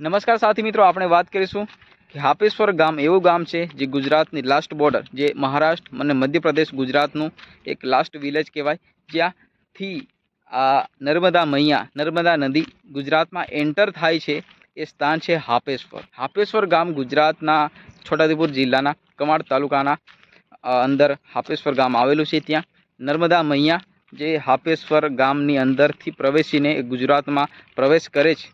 નમસ્કાર સાથી મિત્રો, આપણે વાત કરીશું કે હાપેશ્વર ગામ એવું ગામ છે જે ગુજરાતની લાસ્ટ બોર્ડર, જે મહારાષ્ટ્ર અને મધ્યપ્રદેશ ગુજરાતનું એક લાસ્ટ વિલેજ કહેવાય, જ્યાંથી આ નર્મદા મૈયા નર્મદા નદી ગુજરાતમાં એન્ટર થાય છે એ સ્થાન છે હાપેશ્વર. હાપેશ્વર ગામ ગુજરાતના છોટાઉદેપુર જિલ્લાના કમાડ તાલુકાના અંદર હાપેશ્વર ગામ આવેલું છે. ત્યાં નર્મદા મૈયા જે હાપેશ્વર ગામની અંદરથી પ્રવેશીને ગુજરાતમાં પ્રવેશ કરે છે.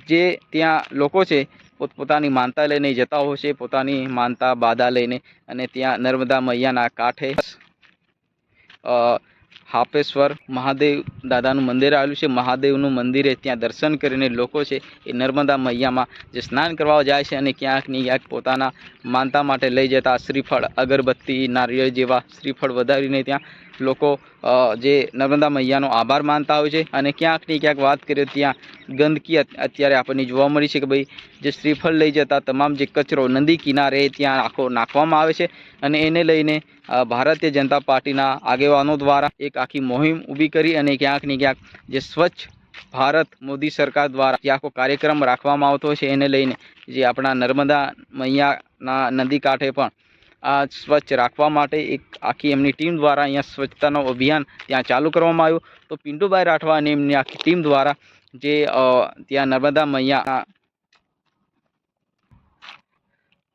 જે ત્યાં લોકો છે પોતપોતાની માનતા લઈને જતા હોય છે, પોતાની માનતા બાધા લઈને, અને ત્યાં નર્મદા મૈયાના કાંઠે હાપેશ્વર મહાદેવ દાદાનું મંદિર આવેલું છે. મહાદેવનું મંદિરે ત્યાં દર્શન કરીને લોકો છે એ નર્મદા મૈયામાં જે સ્નાન કરવા જાય છે, અને ક્યાંકની ક્યાંક પોતાના માનતા માટે લઈ જતા શ્રીફળ, અગરબત્તી, નારિયેળ જેવા શ્રીફળ વધારીને ત્યાં લોકો જે નર્મદા મૈયાનો આભાર માનતા હોય છે. અને ક્યાંકની ક્યાંક વાત કરીએ ત્યાં ગંદકી અત્યારે આપણને જોવા મળી છે કે ભાઈ જે શ્રીફળ લઈ જતા તમામ જે કચરો નદી કિનારે ત્યાં આખો નાખવામાં આવે છે, અને એને લઈને ભારતીય જનતા પાર્ટીના આગેવાનો દ્વારા એક આખી મુહિમ ઊભી કરી, અને ક્યાંકની ક્યાંક જે સ્વચ્છ ભારત મોદી સરકાર દ્વારા જે આખો કાર્યક્રમ રાખવામાં આવતો છે, એને લઈને જે આપણા નર્મદા મૈયાના નદી કાંઠે પણ આ સ્વચ્છ રાખવા માટે એક આખી એમની ટીમ દ્વારા અહીંયા સ્વચ્છતાનો અભિયાન ત્યાં ચાલુ કરવામાં આવ્યું. તો પિન્ટુભાઈ રાઠવા અને એમની આખી ટીમ દ્વારા જે ત્યાં નર્મદા મૈયા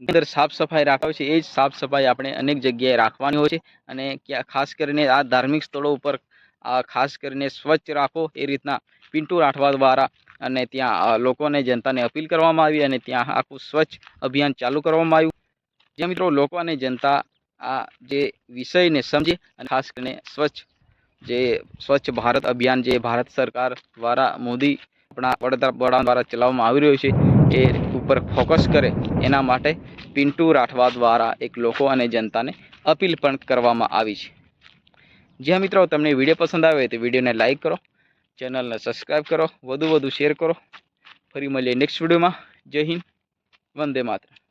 અંદર સાફ સફાઈ રાખવી છે, એ જ સાફ સફાઈ આપણે અનેક જગ્યાએ રાખવાની હોય છે. અને ખાસ કરીને આ ધાર્મિક સ્થળો ઉપર ખાસ કરીને સ્વચ્છ રાખો, એ રીતના પિન્ટુ રાઠવા દ્વારા અને ત્યાં લોકોને જનતાને અપીલ કરવામાં આવી, અને ત્યાં આખું સ્વચ્છ અભિયાન ચાલુ કરવામાં આવ્યું. જે મિત્રો લોકો અને જનતા આ જે વિષયને સમજે, અને ખાસ કરીને સ્વચ્છ ભારત અભિયાન જે ભારત સરકાર દ્વારા મોદી આપણા વડાપ્રધાન દ્વારા ચલાવવામાં આવી રહ્યું છે, એ ઉપર ફોકસ કરે, એના માટે પિન્ટુ રાઠવા દ્વારા એક લોકો અને જનતાને અપીલ પણ કરવામાં આવી છે. જ્યાં મિત્રો તમને વિડીયો પસંદ આવે તો વિડીયોને લાઇક કરો, ચેનલને સબસ્ક્રાઈબ કરો, વધુ શેર કરો. ફરી મળીએ નેક્સ્ટ વિડીયોમાં. જય હિન્દ, વંદે માતરમ.